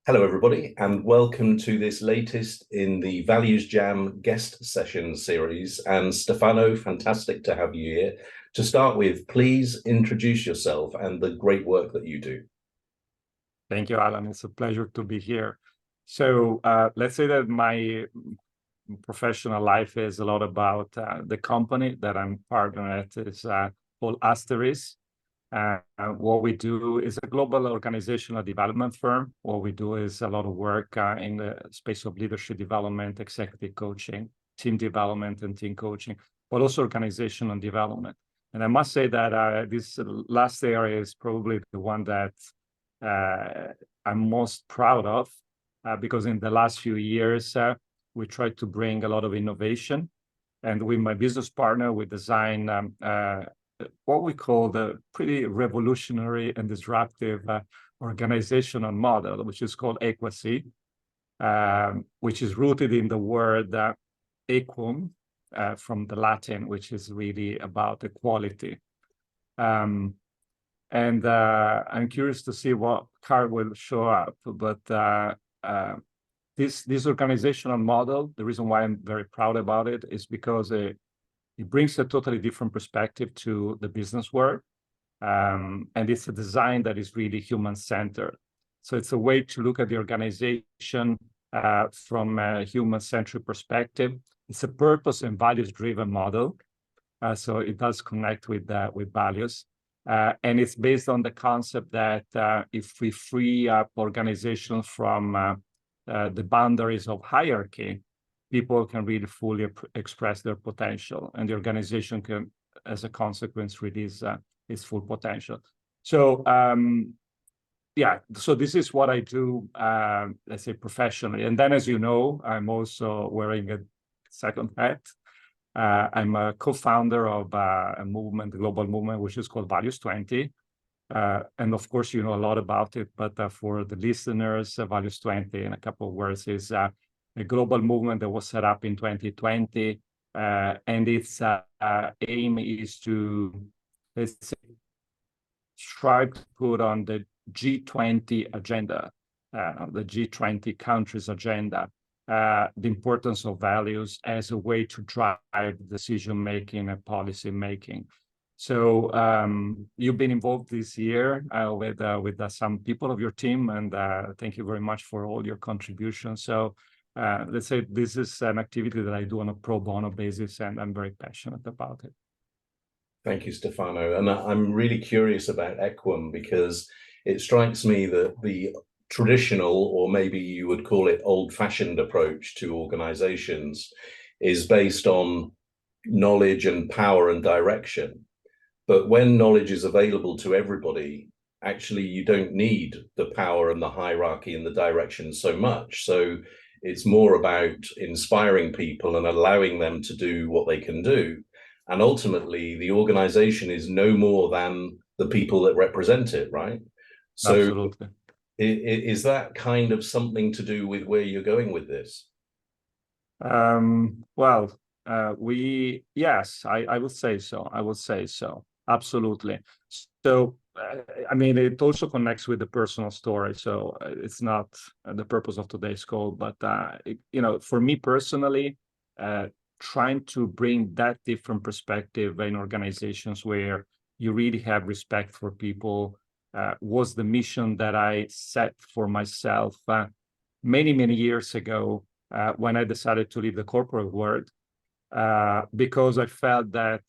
Hello, everybody, and welcome to this latest in the ValuesJam guest session series. And Stefano, fantastic to have you here. To start with, please introduce yourself and the great work that you do. Thank you, Alan. It's a pleasure to be here. So let's say that my professional life is a lot about the company that I'm partner at. It's called Asterys. What we do is a global organizational development firm. What we do is a lot of work in the space of leadership development, executive coaching, team development, and team coaching, but also organizational development. And I must say that this last area is probably the one that I'm most proud of, because in the last few years, we tried to bring a lot of innovation. And with my business partner, we design what we call the pretty revolutionary and disruptive organizational model, which is called AEquacy, which is rooted in the word equum, from the Latin, which is really about equality. And I'm curious to see what card will show up. But this organizational model, the reason why I'm very proud about it is because it brings a totally different perspective to the business world. And it's a design that is really human-centered. So it's a way to look at the organization from a human-centric perspective. It's a purpose and values-driven model. So it does connect with values. And it's based on the concept that if we free up organizations from the boundaries of hierarchy, people can really fully express their potential, and the organization can, as a consequence, release its full potential. So, so this is what I do, let's say, professionally. And then, as you know, I'm also wearing a second hat. I'm a co-founder of a global movement, which is called Values 20. And of course, you know a lot about it, but for the listeners, Values 20, in a couple of words, is a global movement that was set up in 2020. And its aim is to, let's say, try to put on the G20 agenda, the G20 countries agenda, the importance of values as a way to drive decision-making and policy-making. So you've been involved this year with some people of your team, and thank you very much for all your contributions. So let's say this is an activity that I do on a pro bono basis, and I'm very passionate about it. Thank you, Stefano. And I'm really curious about equum because it strikes me that the traditional, or maybe you would call it old-fashioned approach to organizations is based on knowledge and power and direction. But when knowledge is available to everybody, actually, you don't need the power and the hierarchy and the direction so much. So it's more about inspiring people and allowing them to do what they can do. And ultimately, the organization is no more than the people that represent it, right? So absolutely. Is that kind of something to do with where you're going with this? Yes, I would say so. I would say so. Absolutely. So, I mean, it also connects with the personal story. So it's not the purpose of today's call, but, for me personally, trying to bring that different perspective in organizations where you really have respect for people was the mission that I set for myself many, many years ago when I decided to leave the corporate world, because I felt that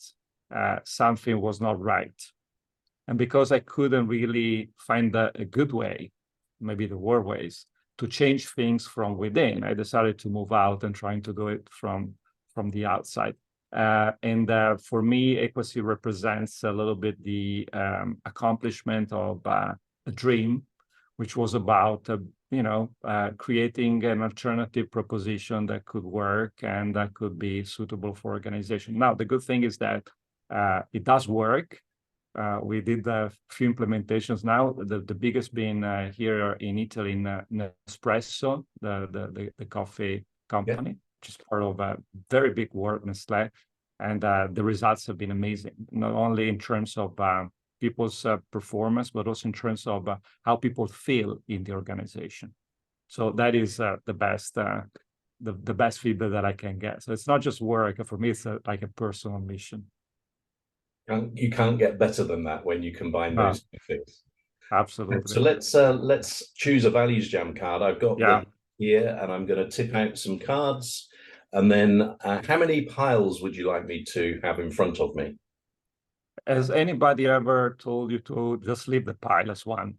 something was not right. And because I couldn't really find a good way, maybe there were ways, to change things from within, I decided to move out and trying to do it from the outside. And for me, AEquacy represents a little bit the accomplishment of a dream, which was about creating an alternative proposition that could work and that could be suitable for organization. Now, the good thing is that it does work. We did a few implementations now, the biggest being here in Italy in Nespresso, the coffee company, which is part of a very big world, Nestlé. And the results have been amazing, not only in terms of people's performance, but also in terms of how people feel in the organization. So that is the best feedback that I can get. So it's not just work. For me, it's like a personal mission. You can't get better than that when you combine those two things. Absolutely. So let's choose a ValuesJam card. I've got them here, and I'm going to tip out some cards. And then how many piles would you like me to have in front of me? Has anybody ever told you to just leave the pile as one?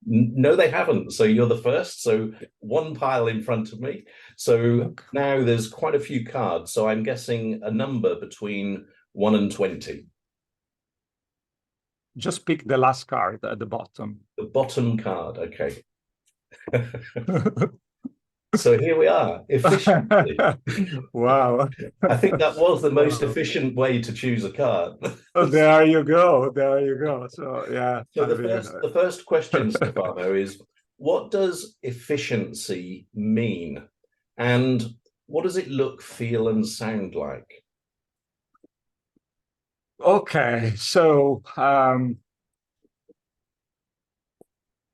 No, they haven't. So you're the first. So one pile in front of me. So now there's quite a few cards. So I'm guessing a number between 1 and 20. Just pick the last card at the bottom. The bottom card. Okay. So here we are. Efficiency. Wow. I think that was the most efficient way to choose a card. Oh, there you go. There you go. So yeah. So the first question, Stefano, is what does efficiency mean? And what does it look, feel, and sound like? Okay, so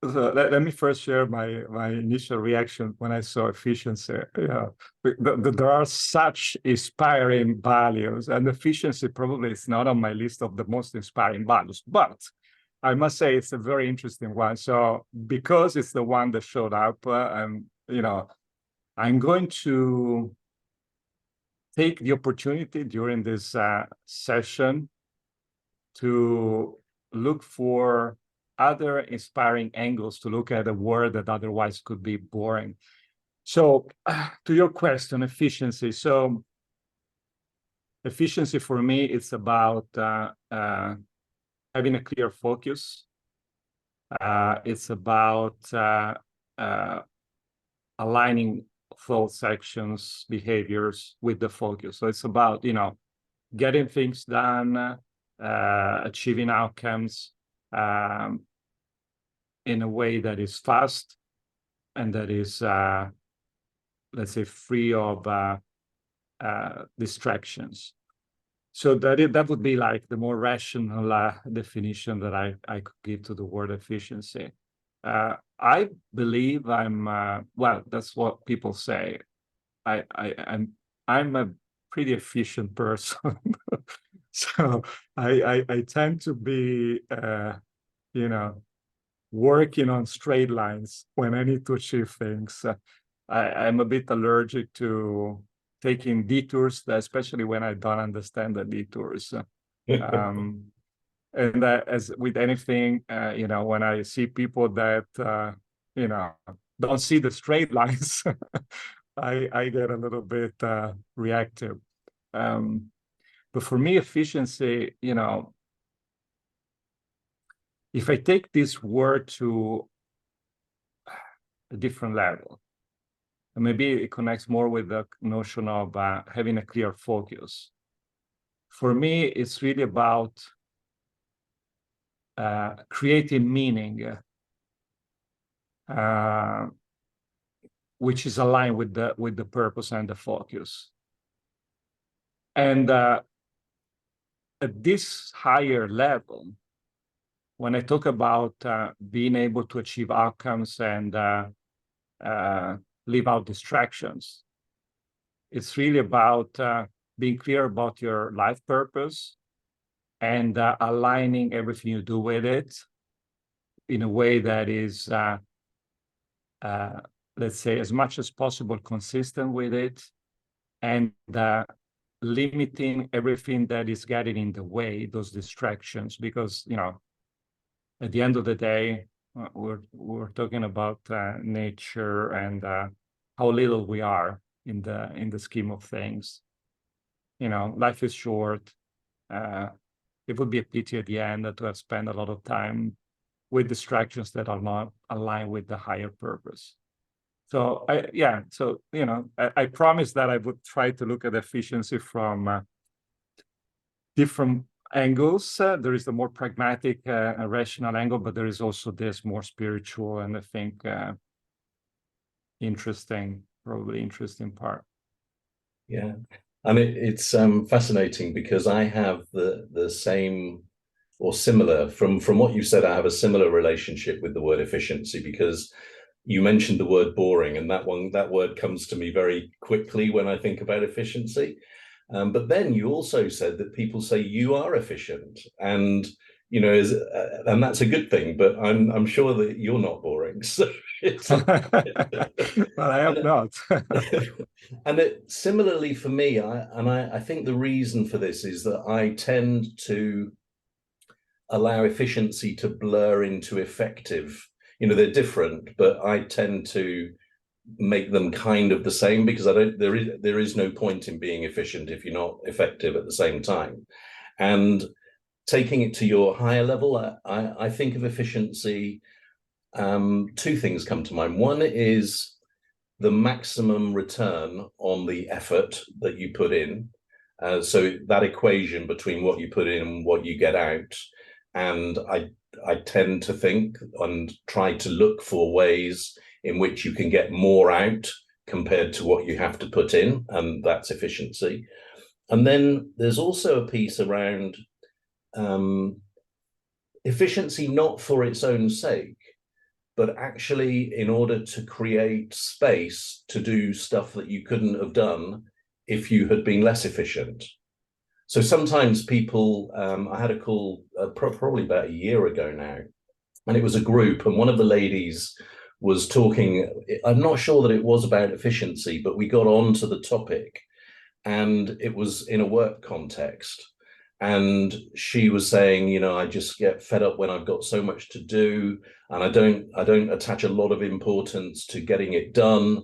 let me first share my initial reaction when I saw efficiency. Yeah, there are such inspiring values, and efficiency probably is not on my list of the most inspiring values, but I must say it's a very interesting one. So because it's the one that showed up, and I'm going to take the opportunity during this session to look for other inspiring angles to look at a word that otherwise could be boring. So to your question, efficiency. So efficiency for me, it's about having a clear focus. It's about aligning thought sections, behaviors with the focus. So it's about, getting things done, achieving outcomes in a way that is fast and that is, let's say, free of distractions. So that would be like the more rational definition that I could give to the word efficiency. I believe I'm well, that's what people say. I'm a pretty efficient person. So I tend to be working on straight lines when I need to achieve things. I'm a bit allergic to taking detours, especially when I don't understand the detours. And as with anything, when I see people that don't see the straight lines, I get a little bit reactive. But for me, efficiency, if I take this word to a different level, and maybe it connects more with the notion of having a clear focus. For me, it's really about creating meaning, which is aligned with the purpose and the focus. And at this higher level, when I talk about being able to achieve outcomes and leave out distractions, it's really about being clear about your life purpose and aligning everything you do with it in a way that is, let's say, as much as possible consistent with it, and limiting everything that is getting in the way, those distractions, because, at the end of the day, we're talking about nature and how little we are in the scheme of things. Life is short. It would be a pity at the end to have spent a lot of time with distractions that are not aligned with the higher purpose. So I promised that I would try to look at efficiency from different angles. There is the more pragmatic, rational angle, but there is also this more spiritual and I think probably interesting part. Yeah, I mean, it's fascinating because I have the same or similar, from what you said, I have a similar relationship with the word efficiency, because you mentioned the word boring, and that word comes to me very quickly when I think about efficiency. But then you also said that people say you are efficient, and and that's a good thing. But I'm sure that you're not boring. So Well, I hope not. And similarly for me, I think the reason for this is that I tend to allow efficiency to blur into effective. They're different, but I tend to make them kind of the same, because there is no point in being efficient if you're not effective at the same time. And taking it to your higher level, I think of efficiency. Two things come to mind. One is the maximum return on the effort that you put in. So that equation between what you put in and what you get out. And I tend to think and try to look for ways in which you can get more out compared to what you have to put in, and that's efficiency. And then there's also a piece around efficiency, not for its own sake, but actually in order to create space to do stuff that you couldn't have done if you had been less efficient. So sometimes people, I had a call probably about a year ago now, and it was a group, and one of the ladies was talking, I'm not sure that it was about efficiency, but we got onto the topic, and it was in a work context. And she was saying, I just get fed up when I've got so much to do, and I don't attach a lot of importance to getting it done.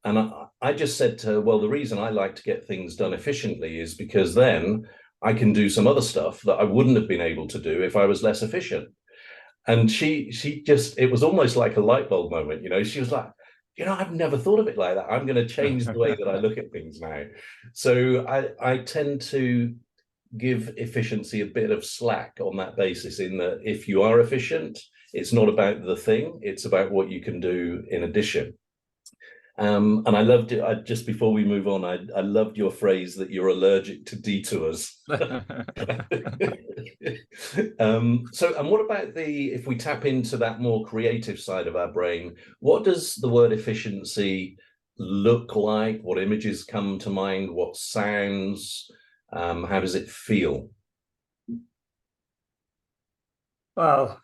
And I just said to her, well, the reason I like to get things done efficiently is because then I can do some other stuff that I wouldn't have been able to do if I was less efficient. And she just, it was almost like a light bulb moment. She was like, I've never thought of it like that. I'm going to change the way that I look at things now. So I tend to give efficiency a bit of slack on that basis, in that if you are efficient, it's not about the thing, it's about what you can do in addition. And I loved it. Just before we move on, I loved your phrase that you're allergic to detours. And what about if we tap into that more creative side of our brain, what does the word efficiency look like? What images come to mind? What sounds? How does it feel? Well,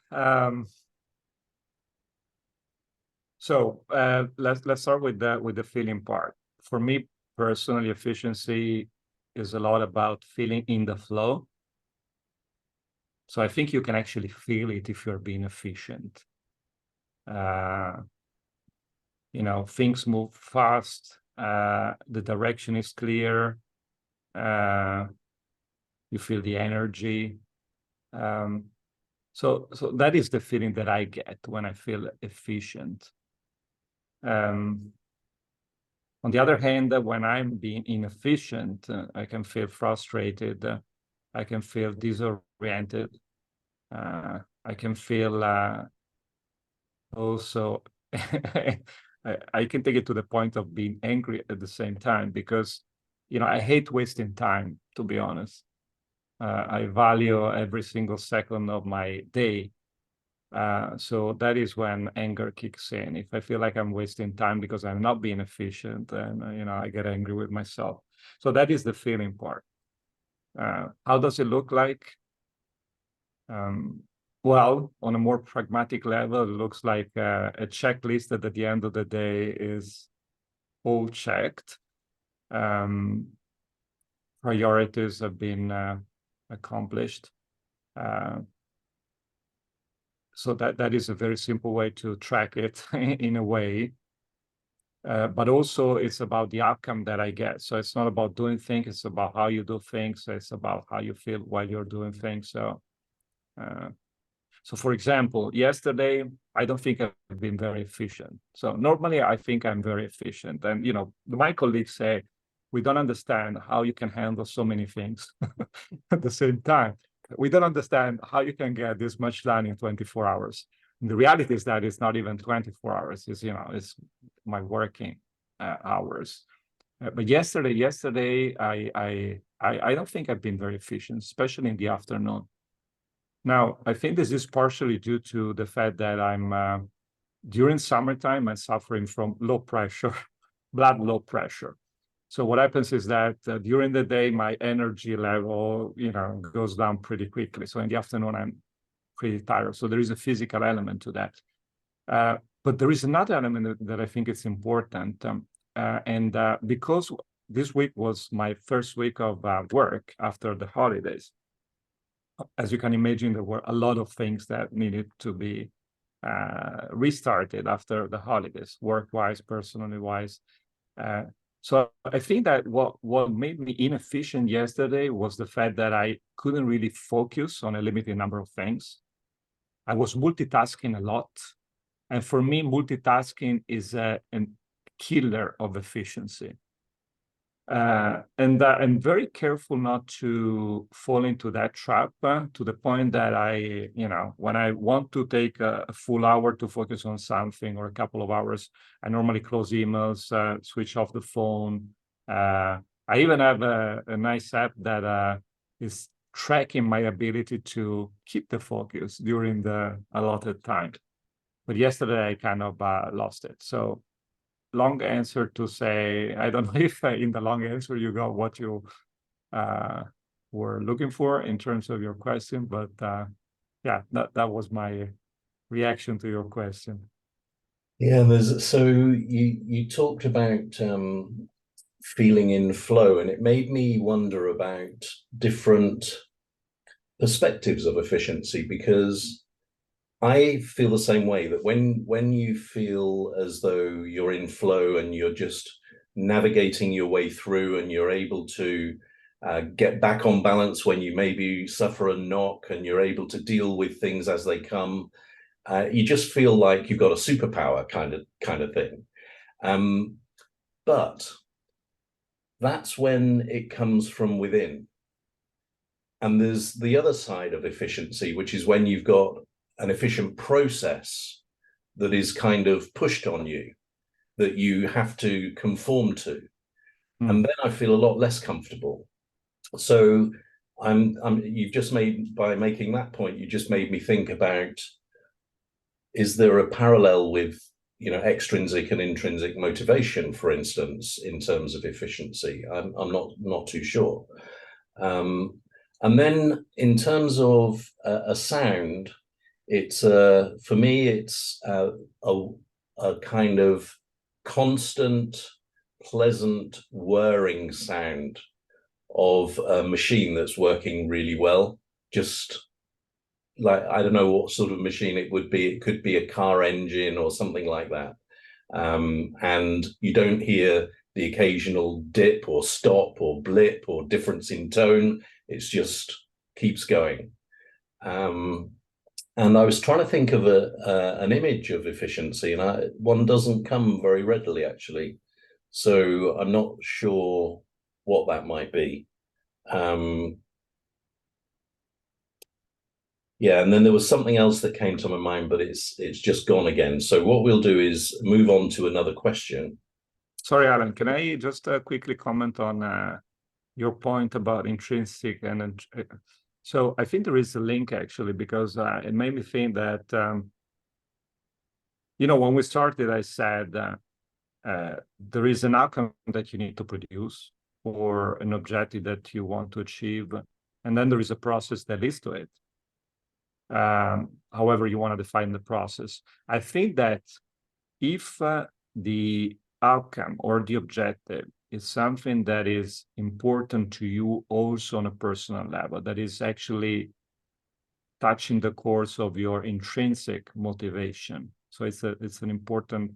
so let's start with the feeling part. For me personally, efficiency is a lot about feeling in the flow. So I think you can actually feel it if you're being efficient. Things move fast. The direction is clear. You feel the energy. So that is the feeling that I get when I feel efficient. On the other hand, when I'm being inefficient, I can feel frustrated. I can feel disoriented. I can feel also, I can take it to the point of being angry at the same time, because, I hate wasting time, to be honest. I value every single second of my day. So that is when anger kicks in. If I feel like I'm wasting time because I'm not being efficient, then I get angry with myself. So that is the feeling part. How does it look like? Well, on a more pragmatic level, it looks like a checklist that at the end of the day is all checked. Priorities have been accomplished. So that is a very simple way to track it in a way. But also it's about the outcome that I get. So it's not about doing things, it's about how you do things. It's about how you feel while you're doing things. So for example, yesterday, I don't think I've been very efficient. So normally I think I'm very efficient. And, my colleagues say, we don't understand how you can handle so many things at the same time. We don't understand how you can get this much done in 24 hours. And the reality is that it's not even 24 hours. It's my working hours. But yesterday, I don't think I've been very efficient, especially in the afternoon. Now, I think this is partially due to the fact that I'm during summertime, I'm suffering from low pressure, blood low pressure. So what happens is that during the day, my energy level, goes down pretty quickly. So in the afternoon, I'm pretty tired. So there is a physical element to that. But there is another element that I think is important. Because this week was my first week of work after the holidays, as you can imagine, there were a lot of things that needed to be restarted after the holidays, work-wise, personally-wise. So I think that what made me inefficient yesterday was the fact that I couldn't really focus on a limited number of things. I was multitasking a lot. And for me, multitasking is a killer of efficiency. And I'm very careful not to fall into that trap to the point that when I want to take a full hour to focus on something or a couple of hours, I normally close emails, switch off the phone. I even have a nice app that is tracking my ability to keep the focus during the allotted time. But yesterday I kind of lost it. So long answer to say, I don't know if in the long answer you got what you were looking for in terms of your question, but yeah, that was my reaction to your question. Yeah, so you talked about feeling in flow, and it made me wonder about different perspectives of efficiency, because I feel the same way, that when you feel as though you're in flow and you're just navigating your way through and you're able to get back on balance when you maybe suffer a knock and you're able to deal with things as they come, you just feel like you've got a superpower kind of thing. But that's when it comes from within. And there's the other side of efficiency, which is when you've got an efficient process that is kind of pushed on you, that you have to conform to. And then I feel a lot less comfortable. So you've just by making that point, you just made me think about, is there a parallel with extrinsic and intrinsic motivation, for instance, in terms of efficiency? I'm not too sure. And then in terms of a sound, it's for me, it's a kind of constant, pleasant whirring sound of a machine that's working really well. Just like, I don't know what sort of machine it would be. It could be a car engine or something like that. And you don't hear the occasional dip or stop or blip or difference in tone. It's just keeps going. And I was trying to think of an image of efficiency, and one doesn't come very readily, actually. So I'm not sure what that might be. Yeah, and then there was something else that came to my mind, but it's just gone again. So what we'll do is move on to another question. Sorry, Alan, can I just quickly comment on your point about intrinsic and so I think there is a link, actually, because it made me think that when we started, I said there is an outcome that you need to produce or an objective that you want to achieve, and then there is a process that leads to it. However you want to define the process. I think that if the outcome or the objective is something that is important to you also on a personal level, that is actually touching the course of your intrinsic motivation, so it's an important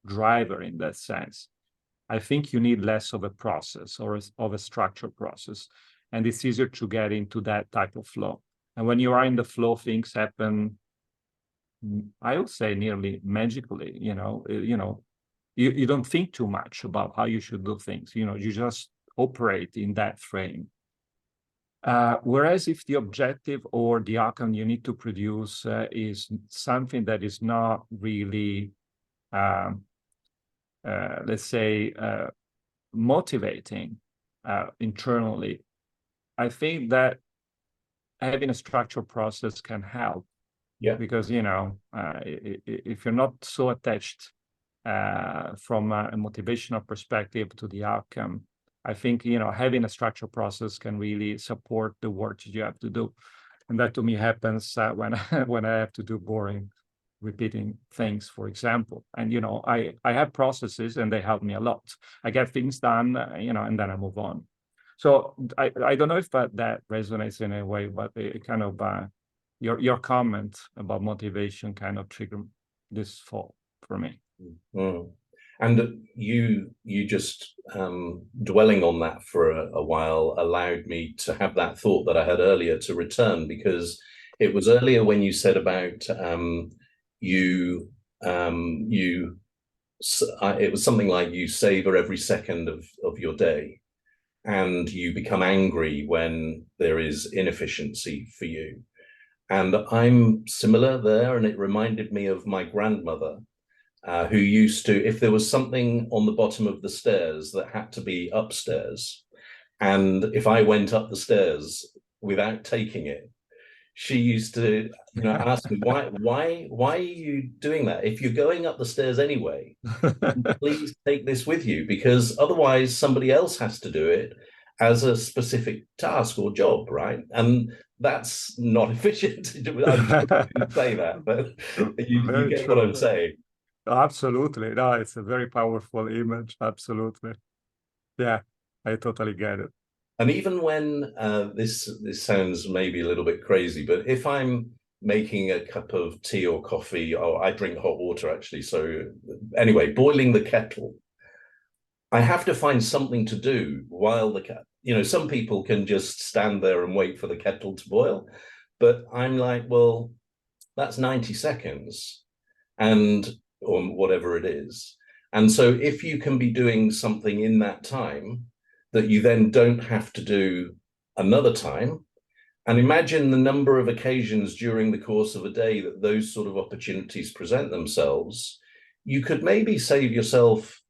driver in that sense, I think you need less of a process or of a structured process, and it's easier to get into that type of flow. And when you are in the flow, things happen, I would say, nearly magically. You don't think too much about how you should do things. You just operate in that frame. Whereas if the objective or the outcome you need to produce is something that is not really, let's say, motivating internally, I think that having a structured process can help Yeah. Because, you know, if you're not so attached from a motivational perspective to the outcome, I think, you know, having a structured process can really support the work that you have to do. And that to me happens when when I have to do boring, repeating things, for example. And, you know, I have processes and they help me a lot. I get things done, you know, and then I move on. So I don't know if that resonates in a way, but it kind of, your comment about motivation kind of triggered this thought for me. Mm. And you just dwelling on that for a while allowed me to have that thought that I had earlier to return, because it was earlier when you said about it was something like you savor every second of your day, and you become angry when there is inefficiency for you. And I'm similar there, and it reminded me of my grandmother, who used to, if there was something on the bottom of the stairs that had to be upstairs, and if I went up the stairs without taking it, she used to, you know, ask me, why are you doing that? If you're going up the stairs anyway, please take this with you, because otherwise somebody else has to do it as a specific task or job, right? And that's not efficient. I'm sure you didn't say that, but you get what I'm saying. Absolutely. No, it's a very powerful image. Absolutely. Yeah, I totally get it. And even when this sounds maybe a little bit crazy, but if I'm making a cup of tea or coffee, or I drink hot water actually. So anyway, boiling the kettle, I have to find something to do while you know, some people can just stand there and wait for the kettle to boil, but I'm like, well, that's 90 seconds and or whatever it is. And so if you can be doing something in that time that you then don't have to do another time, and imagine the number of occasions during the course of a day that those sort of opportunities present themselves, you could maybe save yourself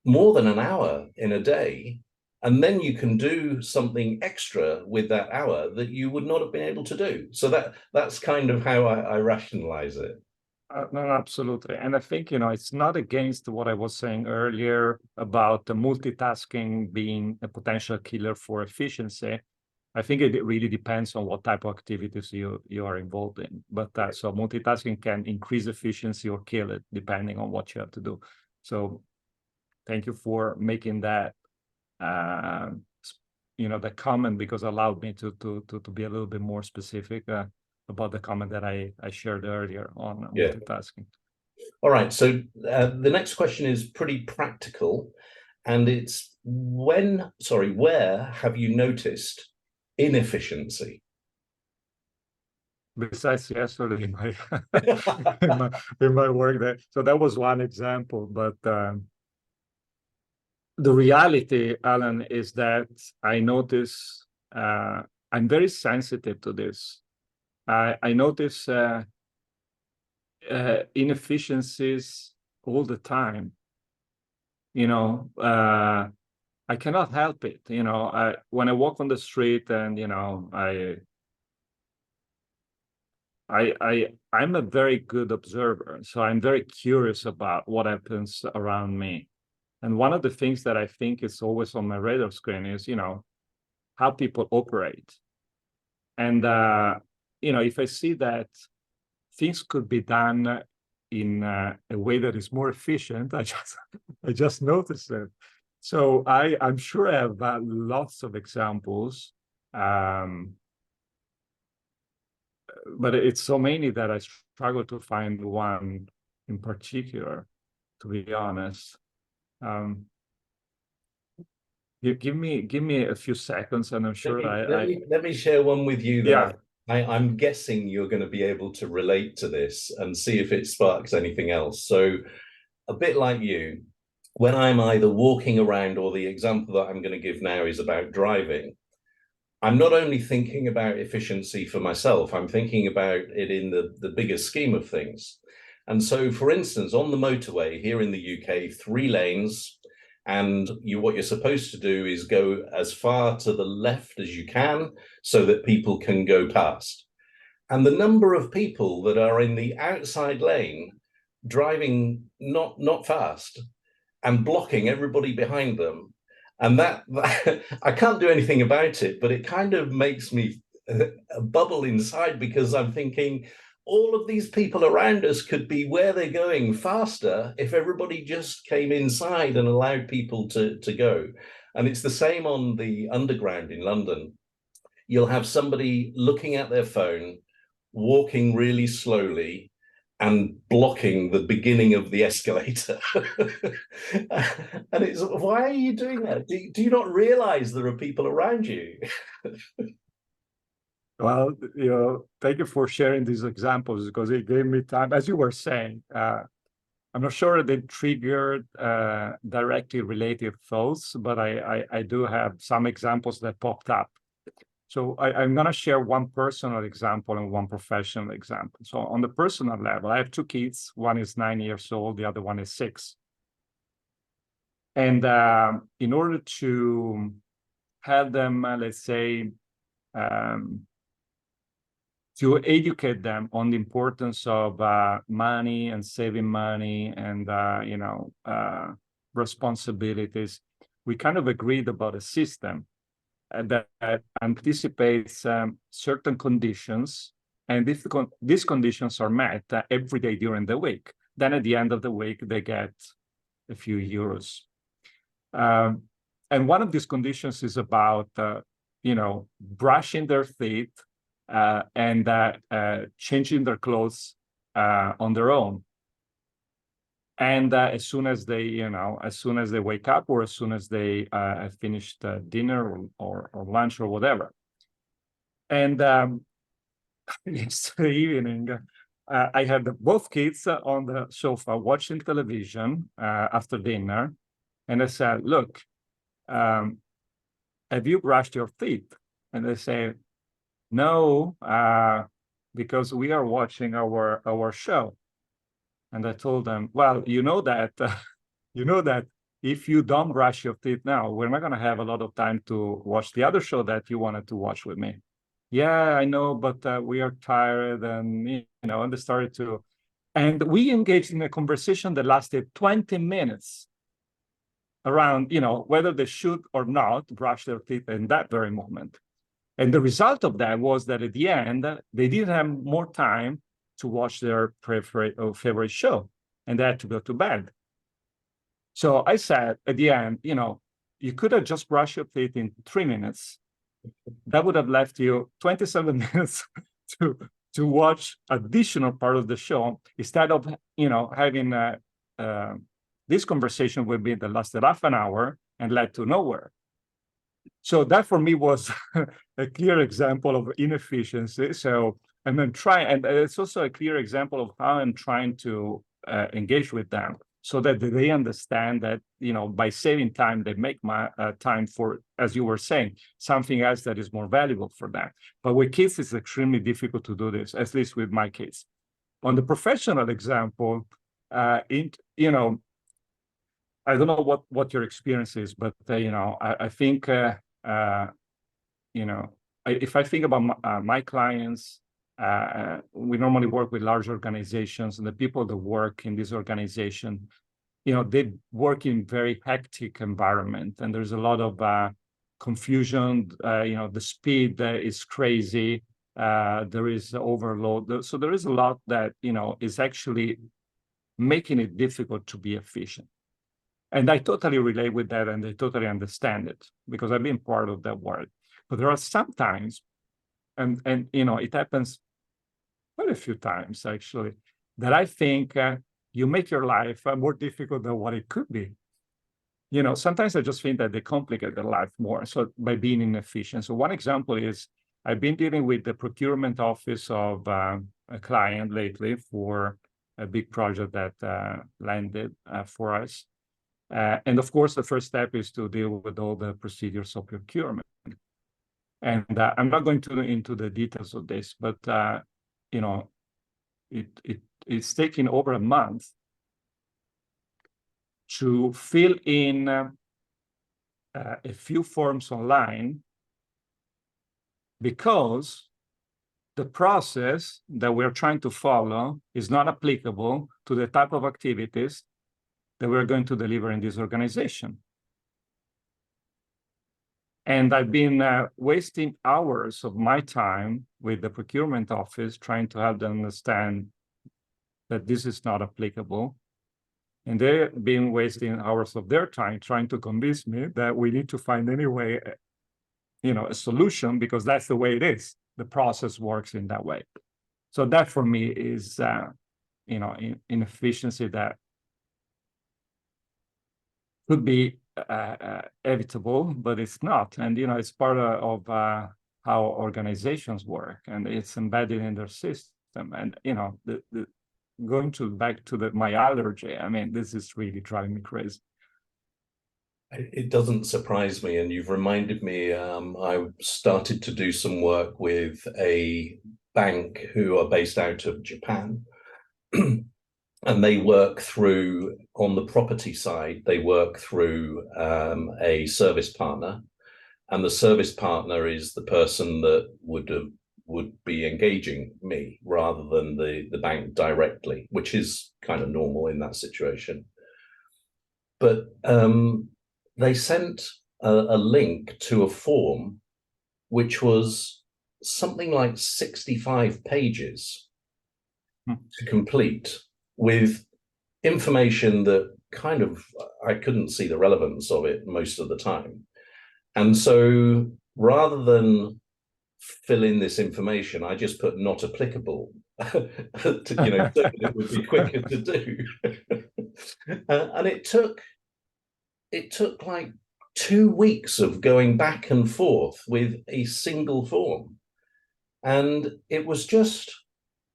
more than an hour in a day, and then you can do something extra with that hour that you would not have been able to do. So that's kind of how I rationalize it. No, absolutely. And I think, you know, it's not against what I was saying earlier about the multitasking being a potential killer for efficiency. I think it really depends on what type of activities you are involved in. But so multitasking can increase efficiency or kill it, depending on what you have to do. So thank you for making that, you know, the comment, because it allowed me to be a little bit more specific about the comment that I shared earlier on multitasking. All right. So the next question is pretty practical, and it's where have you noticed inefficiency? Besides yesterday in my in my work there. So that was one example, but the reality, Alan, is that I notice I'm very sensitive to this. I notice inefficiencies all the time. You know, I cannot help it. You know, when I walk on the street and, you know, I'm a very good observer, so I'm very curious about what happens around me. And one of the things that I think is always on my radar screen is, you know, how people operate. And, you know, if I see that things could be done in a way that is more efficient, I just notice it. So I'm sure I have lots of examples, but it's so many that I struggle to find one in particular, to be honest. Give me a few seconds, and I'm sure let me share one with you that yeah. I'm guessing you're going to be able to relate to this and see if it sparks anything else. So a bit like you, when I'm either walking around, or the example that I'm going to give now is about driving, I'm not only thinking about efficiency for myself, I'm thinking about it in the bigger scheme of things. And so, for instance, on the motorway here in the UK, 3 lanes, and what you're supposed to do is go as far to the left as you can so that people can go past. And the number of people that are in the outside lane driving not fast and blocking everybody behind them. And that I can't do anything about it, but it kind of makes me bubble inside, because I'm thinking all of these people around us could be where they're going faster if everybody just came inside and allowed people to go. And it's the same on the underground in London. You'll have somebody looking at their phone, walking really slowly, and blocking the beginning of the escalator. And it's, why are you doing that? Do you not realize there are people around you? Well, thank you for sharing these examples, because it gave me time, as you were saying. I'm not sure they triggered directly related thoughts, but I do have some examples that popped up. So I'm going to share one personal example and one professional example. So on the personal level, I have two kids. One is 9 years old. The other one is 6. And in order to have them, let's say, to educate them on the importance of money and saving money and, responsibilities, we kind of agreed about a system that anticipates certain conditions. And if these conditions are met every day during the week, then at the end of the week, they get a few euros. And one of these conditions is about, brushing their teeth and changing their clothes on their own. And as soon as they wake up, or as soon as they have finished dinner or lunch or whatever. And yesterday evening, I had both kids on the sofa watching television after dinner. And I said, look, have you brushed your teeth? And they say, no, because we are watching our show. And I told them, well, you know that if you don't brush your teeth now, we're not going to have a lot of time to watch the other show that you wanted to watch with me. Yeah, I know, but we are tired, and and they started to, and we engaged in a conversation that lasted 20 minutes around, whether they should or not brush their teeth in that very moment. And the result of that was that at the end, they didn't have more time to watch their favorite show, and they had to go to bed. So I said at the end, you could have just brushed your teeth in 3 minutes. That would have left you 27 minutes to watch additional part of the show, instead of having this conversation with me that lasted half an hour and led to nowhere. So that for me was a clear example of inefficiency. So and it's also a clear example of how I'm trying to engage with them, so that they understand that, by saving time, they make my time for, as you were saying, something else that is more valuable for them. But with kids, it's extremely difficult to do this, at least with my kids. On the professional example, I don't know what your experience is, but I think if I think about my clients, we normally work with large organizations, and the people that work in this organization, they work in very hectic environment, and there's a lot of confusion. The speed is crazy. There is overload. So there is a lot that is actually making it difficult to be efficient. And I totally relate with that, and I totally understand it, because I've been part of that world. But there are some times, and it happens quite a few times actually, that I think you make your life more difficult than what it could be. Sometimes I just think that they complicate their life more, so by being inefficient. So one example is, I've been dealing with the procurement office of a client lately for a big project that landed for us. And of course, the first step is to deal with all the procedures of procurement. And I'm not going into the details of this, but it's taking over a month to fill in a few forms online, because the process that we're trying to follow is not applicable to the type of activities that we're going to deliver in this organization. And I've been wasting hours of my time with the procurement office trying to help them understand that this is not applicable. And they've been wasting hours of their time trying to convince me that we need to find any way, a solution, because that's the way it is. The process works in that way. So that for me is, inefficiency that could be evitable, but it's not. And, it's part of how organizations work, and it's embedded in their system. And, going back to my allergy, I mean, this is really driving me crazy. It doesn't surprise me, and you've reminded me, I started to do some work with a bank who are based out of Japan. And they work through, on the property side, they work through a service partner. And the service partner is the person that would be engaging me rather than the bank directly, which is kind of normal in that situation. But they sent a link to a form which was something like 65 pages to complete, with information that kind of, I couldn't see the relevance of it most of the time. And so rather than fill in this information, I just put not applicable, so that it would be quicker to do. And it took like 2 weeks of going back and forth with a single form. And it was just,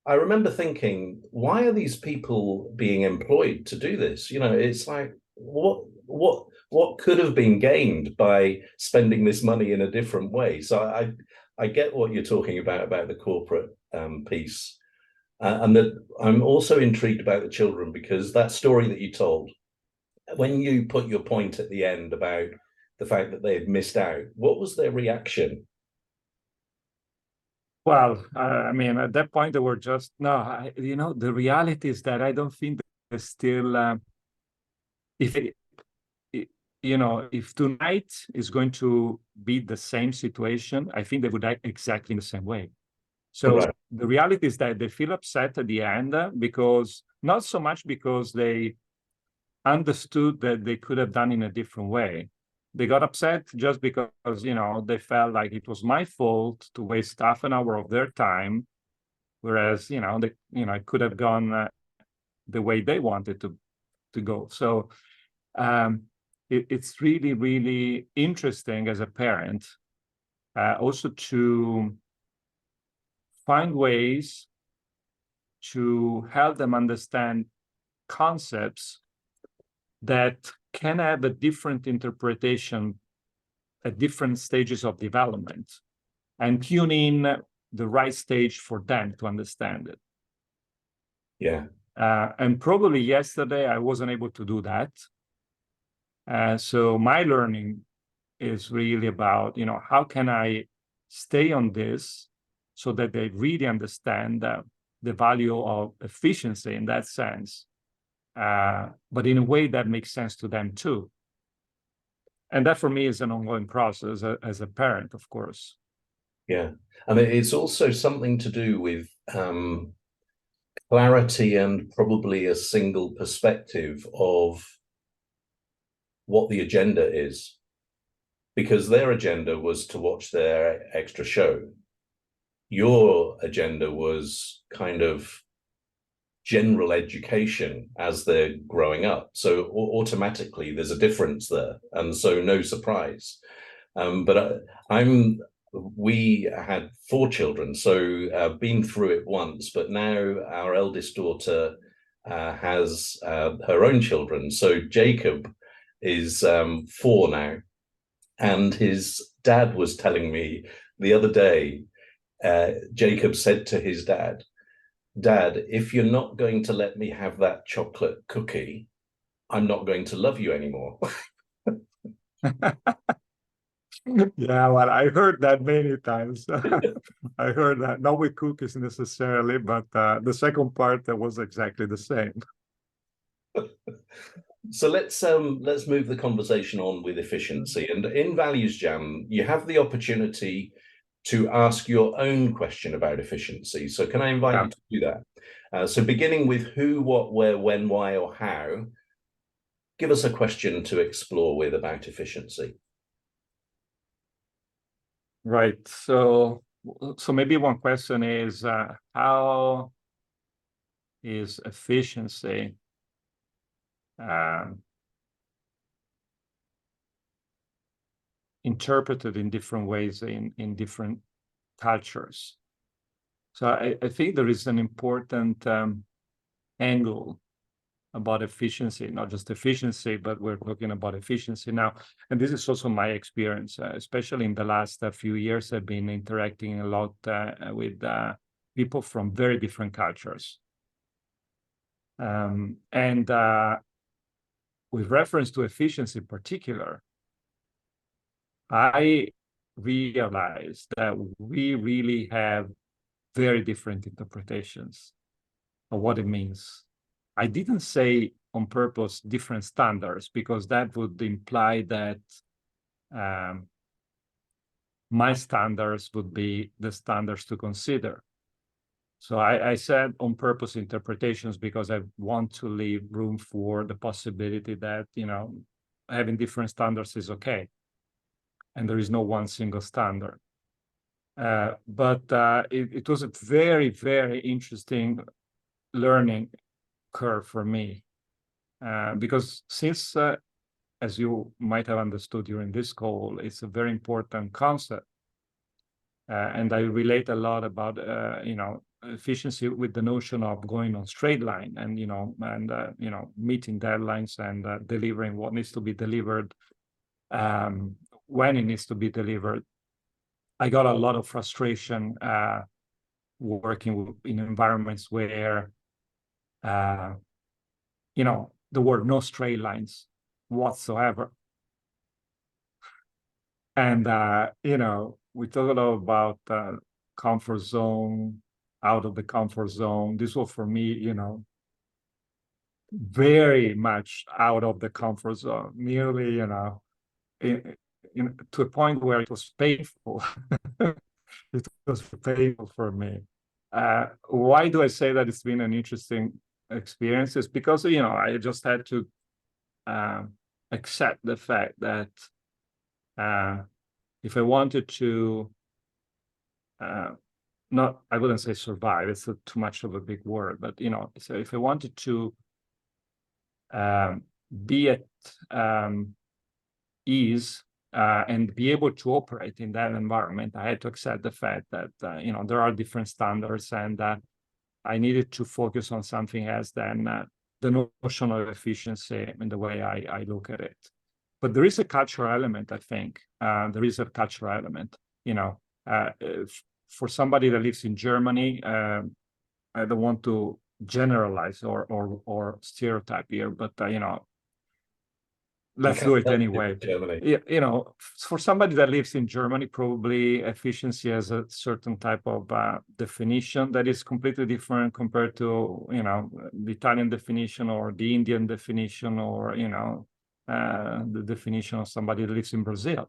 I remember thinking, why are these people being employed to do this? It's like, what could have been gained by spending this money in a different way? So I get what you're talking about the corporate piece. And that I'm also intrigued about the children, because that story that you told, when you put your point at the end about the fact that they had missed out, what was their reaction? Well, I mean, at that point, they were just, no, the reality is that I don't think there's still, if tonight is going to be the same situation, I think they would act exactly in the same way. So right. The reality is that they feel upset at the end because, not so much because they understood that they could have done in a different way. They got upset just because, they felt like it was my fault to waste half an hour of their time, whereas, it could have gone the way they wanted to go. So it's really, really interesting as a parent also to find ways to help them understand concepts that can have a different interpretation at different stages of development, and tune in the right stage for them to understand it. Yeah. And probably yesterday I wasn't able to do that. So my learning is really about, how can I stay on this so that they really understand the value of efficiency in that sense, but in a way that makes sense to them too. And that for me is an ongoing process as a parent, of course. Yeah. I mean, it's also something to do with clarity and probably a single perspective of what the agenda is, because their agenda was to watch their extra show. Your agenda was kind of general education as they're growing up. So automatically there's a difference there. And so no surprise. But we had 4 children, so been through it once, but now our eldest daughter has her own children. So Jacob is 4 now. And his dad was telling me the other day, Jacob said to his dad, "Dad, if you're not going to let me have that chocolate cookie, I'm not going to love you anymore." Yeah, well, I heard that many times. I heard that, not with cookies necessarily, but the second part that was exactly the same. So let's move the conversation on with efficiency. And in ValuesJam, you have the opportunity to ask your own question about efficiency. So can I invite Yeah. you to do that? So beginning with who, what, where, when, why, or how, give us a question to explore with about efficiency. Right. So maybe one question is, how is efficiency interpreted in different ways in different cultures? So I think there is an important angle about efficiency, not just efficiency, but we're talking about efficiency now. And this is also my experience, especially in the last few years. I've been interacting a lot with people from very different cultures. And with reference to efficiency in particular, I realized that we really have very different interpretations of what it means. I didn't say on purpose different standards, because that would imply that my standards would be the standards to consider. So I said on purpose interpretations, because I want to leave room for the possibility that, you know, having different standards is okay, and there is no one single standard. But it was a very, very interesting learning curve for me, because since, as you might have understood during this call, it's a very important concept, and I relate a lot about you know, efficiency with the notion of going on straight line, and you know, meeting deadlines and delivering what needs to be delivered when it needs to be delivered. I got a lot of frustration working in environments where you know, there were no straight lines whatsoever. And you know, we talk a lot about comfort zone, out of the comfort zone. This was for me, you know, very much out of the comfort zone, nearly, you know, to a point where it was painful. It was painful for me. Why do I say that it's been an interesting experience? It's because, you know, I just had to accept the fact that if I wanted to, not, I wouldn't say survive, it's too much of a big word, but, you know, so if I wanted to be at ease and be able to operate in that environment, I had to accept the fact that, you know, there are different standards, and I needed to focus on something else than the notion of efficiency in the way I look at it. But there is a cultural element, I think. There is a cultural element, you know, for somebody that lives in Germany, I don't want to generalize or stereotype here, but, you know, let's do it anyway. You know, for somebody that lives in Germany, probably efficiency has a certain type of definition that is completely different compared to, you know, the Italian definition or the Indian definition, or, you know, the definition of somebody that lives in Brazil.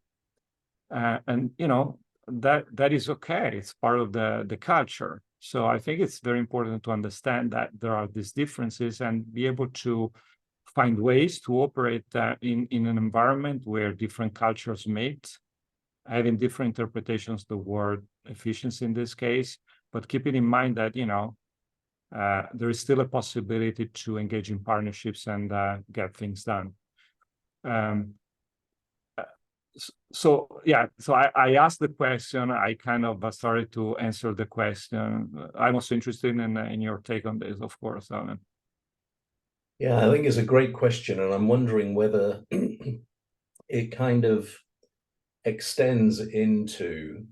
And, you know, that is okay. It's part of the culture. So I think it's very important to understand that there are these differences and be able to find ways to operate in an environment where different cultures meet, having different interpretations of the word efficiency in this case, but keeping in mind that, you know, there is still a possibility to engage in partnerships and get things done. So yeah, so I asked the question, I kind of started to answer the question. I'm also interested in your take on this, of course, Alan. Yeah, I think it's a great question, and I'm wondering whether it kind of extends into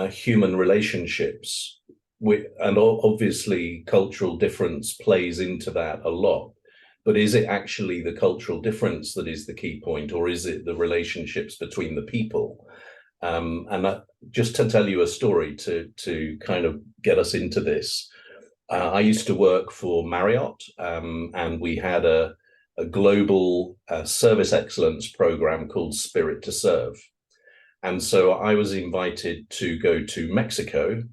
human relationships, and obviously cultural difference plays into that a lot. But is it actually the cultural difference that is the key point, or is it the relationships between the people? And just to tell you a story to kind of get us into this, I used to work for Marriott, and we had a global service excellence program called Spirit to Serve. And so I was invited to go to Mexico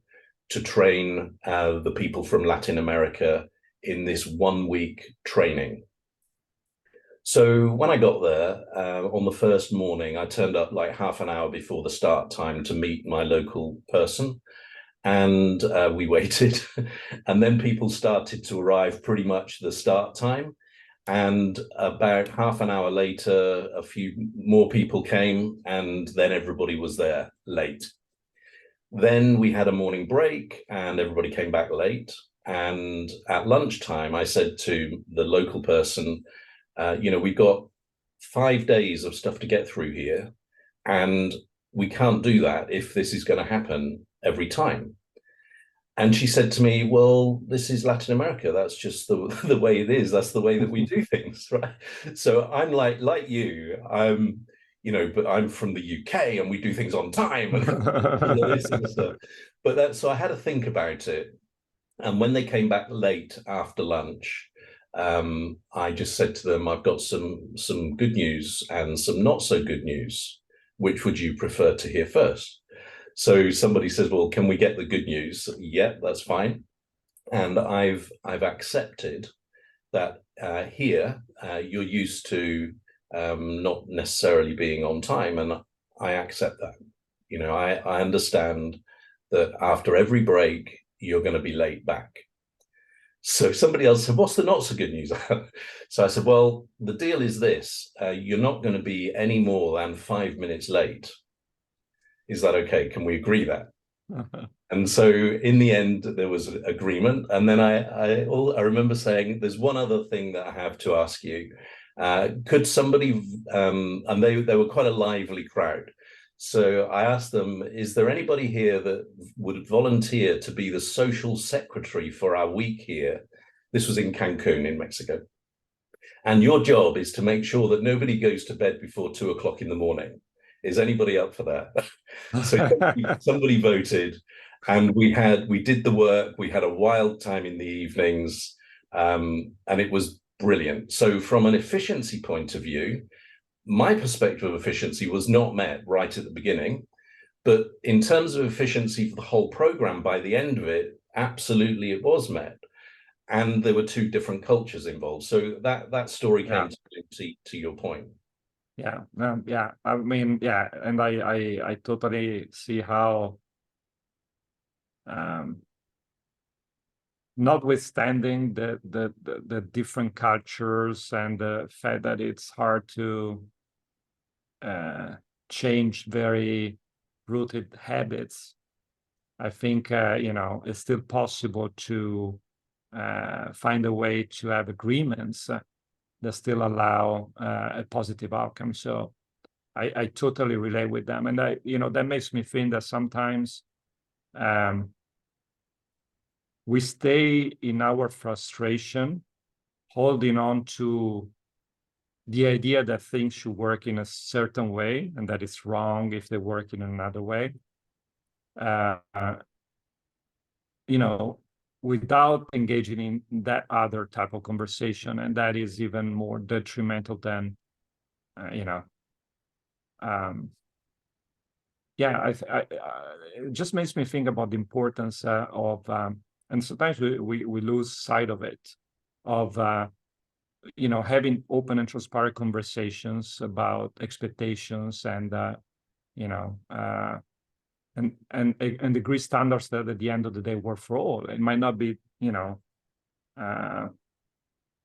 to train the people from Latin America in this 1 week training. So when I got there on the first morning, I turned up like half an hour before the start time to meet my local person. And we waited. And then people started to arrive pretty much the start time. And about half an hour later, a few more people came, and then everybody was there late. Then we had a morning break and everybody came back late. And at lunchtime, I said to the local person, we've got 5 days of stuff to get through here, and we can't do that if this is going to happen every time. And she said to me, well, this is Latin America. That's just the way it is. That's the way that we do things, right? So I'm like you, but I'm from the UK and we do things on time and all of this sort of stuff. But so I had to think about it. And when they came back late after lunch, I just said to them, I've got some good news and some not so good news. Which would you prefer to hear first? So somebody says, well, can we get the good news? Yeah, that's fine. And I've accepted that here you're used to not necessarily being on time. And I accept that. I understand that after every break, you're going to be late back. So somebody else said, what's the not so good news? So I said, well, the deal is this. You're not going to be any more than 5 minutes late. Is that okay? Can we agree that? And so in the end, there was an agreement. And then I remember saying, there's one other thing that I have to ask you. Could somebody, and they were quite a lively crowd. So I asked them, is there anybody here that would volunteer to be the social secretary for our week here? This was in Cancun in Mexico. And your job is to make sure that nobody goes to bed before 2 o'clock in the morning. Is anybody up for that? So somebody voted, and we did the work. We had a wild time in the evenings, and it was brilliant. So from an efficiency point of view, my perspective of efficiency was not met right at the beginning, but in terms of efficiency for the whole program, by the end of it, absolutely it was met. And there were two different cultures involved. So that story came to your point. Yeah, I mean, yeah, and I totally see how, notwithstanding the different cultures and the fact that it's hard to change very rooted habits, I think it's still possible to find a way to have agreements that still allow a positive outcome. So I totally relate with them. And that makes me think that sometimes we stay in our frustration, holding on to the idea that things should work in a certain way and that it's wrong if they work in another way. Without engaging in that other type of conversation, and that is even more detrimental than, it just makes me think about the importance of, and sometimes we lose sight of it, of having open and transparent conversations about expectations and and agree standards that at the end of the day work for all. It might not be,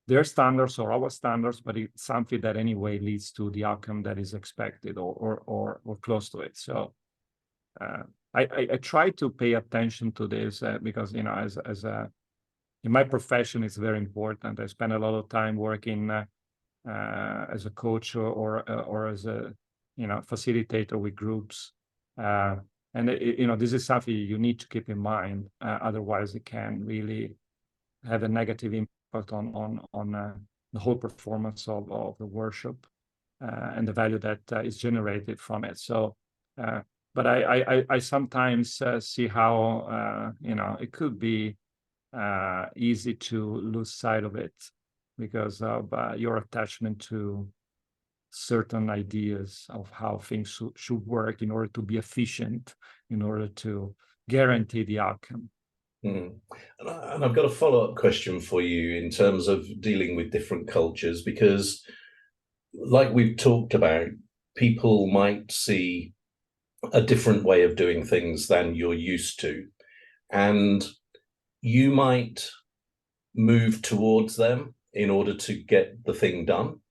their standards or our standards, but it's something that anyway leads to the outcome that is expected or close to it. So I try to pay attention to this because, as in my profession, it's very important. I spend a lot of time working as a coach or as a, facilitator with groups. And this is something you need to keep in mind. Otherwise, it can really have a negative impact on the whole performance of the workshop and the value that is generated from it. So, but I sometimes see how it could be easy to lose sight of it because of your attachment to certain ideas of how things should work in order to be efficient, in order to guarantee the outcome. Mm. And I've got a follow-up question for you in terms of dealing with different cultures, because like we've talked about, people might see a different way of doing things than you're used to. And you might move towards them in order to get the thing done.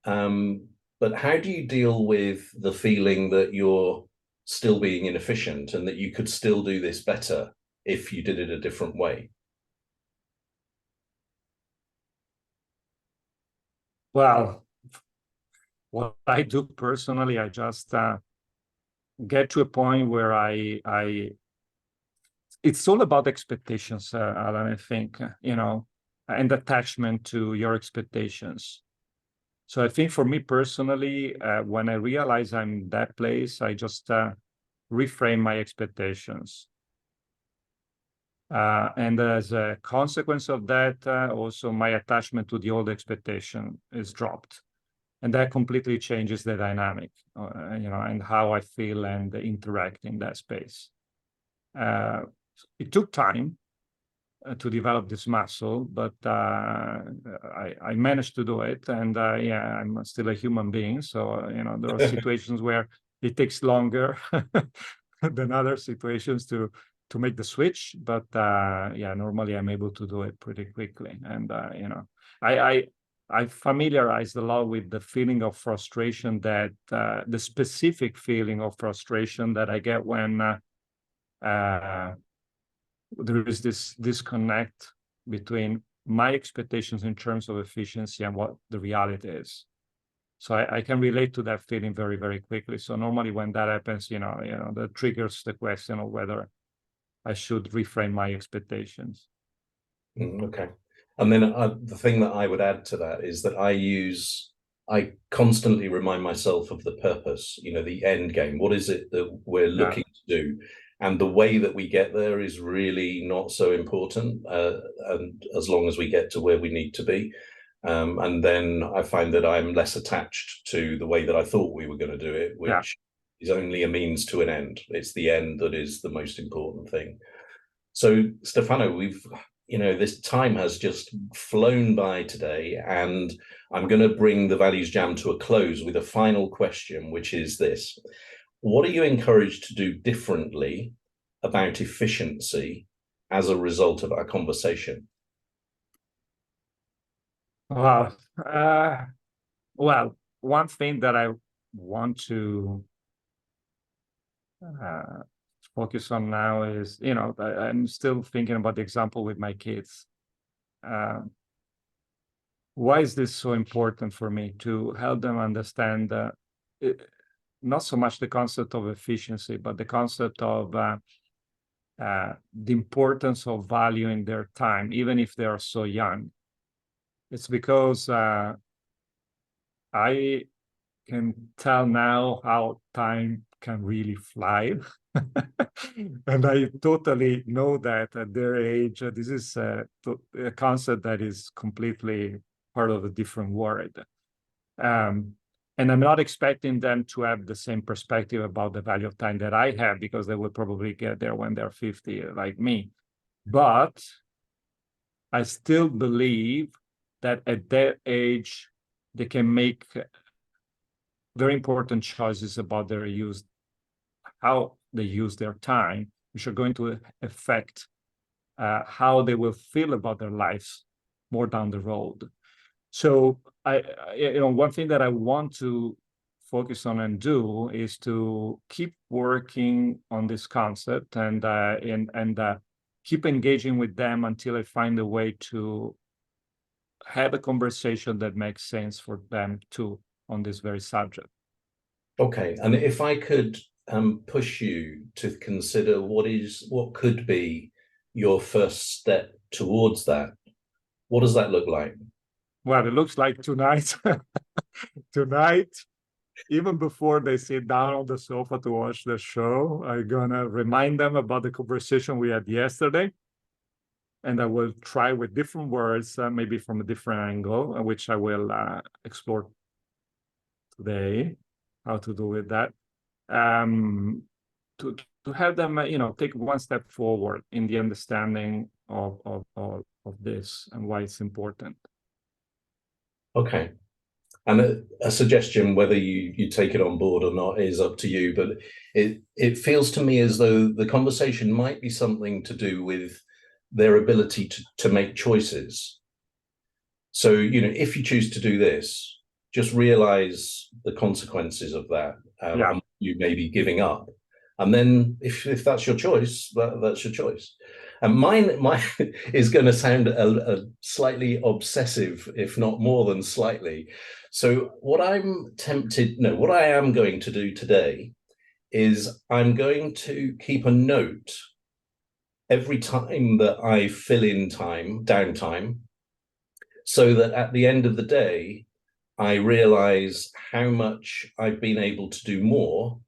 But how do you deal with the feeling that you're still being inefficient and that you could still do this better if you did it a different way? Well, what I do personally, I just get to a point where it's all about expectations, Alan, I think, and attachment to your expectations. So I think for me personally, when I realize I'm in that place, I just reframe my expectations. And as a consequence of that, also my attachment to the old expectation is dropped. And that completely changes the dynamic, and how I feel and interact in that space. It took time to develop this muscle, but I managed to do it. And yeah, I'm still a human being. So, there are situations where it takes longer than other situations to make the switch. But yeah, normally I'm able to do it pretty quickly. And, I familiarized a lot with the feeling of frustration that the specific feeling of frustration that I get when there is this disconnect between my expectations in terms of efficiency and what the reality is. So I can relate to that feeling very, very quickly. So normally when that happens, that triggers the question of whether I should reframe my expectations. Okay. And then the thing that I would add to that is that I constantly remind myself of the purpose, the end game. What is it that we're looking to do? And the way that we get there is really not so important, and as long as we get to where we need to be. And then I find that I'm less attached to the way that I thought we were going to do it, which is only a means to an end. It's the end that is the most important thing. So, Stefano, this time has just flown by today, and I'm going to bring the Values Jam to a close with a final question, which is this. What are you encouraged to do differently about efficiency as a result of our conversation? Wow. Well, one thing that I want to focus on now is, I'm still thinking about the example with my kids. Why is this so important for me? To help them understand not so much the concept of efficiency, but the concept of the importance of valuing their time, even if they are so young. It's because I can tell now how time can really fly. And I totally know that at their age, this is a concept that is completely part of a different world. And I'm not expecting them to have the same perspective about the value of time that I have, because they will probably get there when they're 50, like me. But I still believe that at that age, they can make very important choices about their use, how they use their time, which are going to affect how they will feel about their lives more down the road. So one thing that I want to focus on and do is to keep working on this concept and keep engaging with them until I find a way to have a conversation that makes sense for them too on this very subject. Okay, and if I could push you to consider what could be your first step towards that, what does that look like? Well, it looks like tonight, tonight, even before they sit down on the sofa to watch the show, I'm gonna remind them about the conversation we had yesterday. And I will try with different words, maybe from a different angle, which I will explore today, how to do with that. To have them, take one step forward in the understanding of this and why it's important. Okay. And a suggestion, whether you take it on board or not, is up to you. But it feels to me as though the conversation might be something to do with their ability to make choices. So, if you choose to do this, just realize the consequences of that. Yeah. You may be giving up. And then if that's your choice, that's your choice. And mine is going to sound a slightly obsessive, if not more than slightly. So what I am going to do today is I'm going to keep a note every time that I fill in downtime, so that at the end of the day, I realize how much I've been able to do more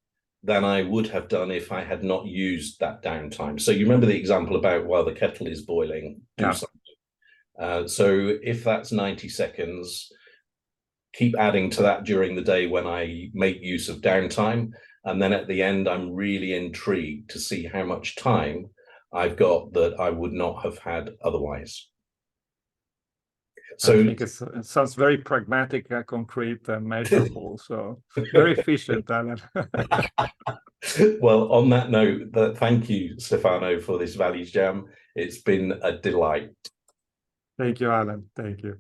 than I would have done if I had not used that downtime. So you remember the example about while the kettle is boiling, do something. So if that's 90 seconds, keep adding to that during the day when I make use of downtime. And then at the end, I'm really intrigued to see how much time I've got that I would not have had otherwise. So I think it sounds very pragmatic, concrete, and measurable. So very efficient, Alan. Well, on that note, thank you, Stefano, for this Values Jam. It's been a delight. Thank you, Alan. Thank you.